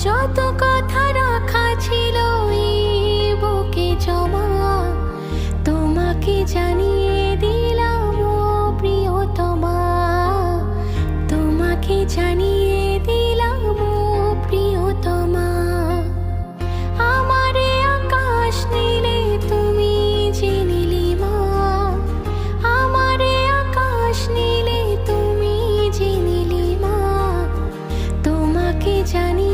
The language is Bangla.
যত কথা রাখা ছিল এই বুকে জমা, তোমাকে জানিয়ে দিলাম ও প্রিয়তমা, তোমাকে জানিয়ে দিলাম ও প্রিয়তমা। আমারে আকাশ নীলে তুমি যে নীলিমা, আমারে আকাশ নীলে তুমি যে নীলিমা, তোমাকে জানিয়ে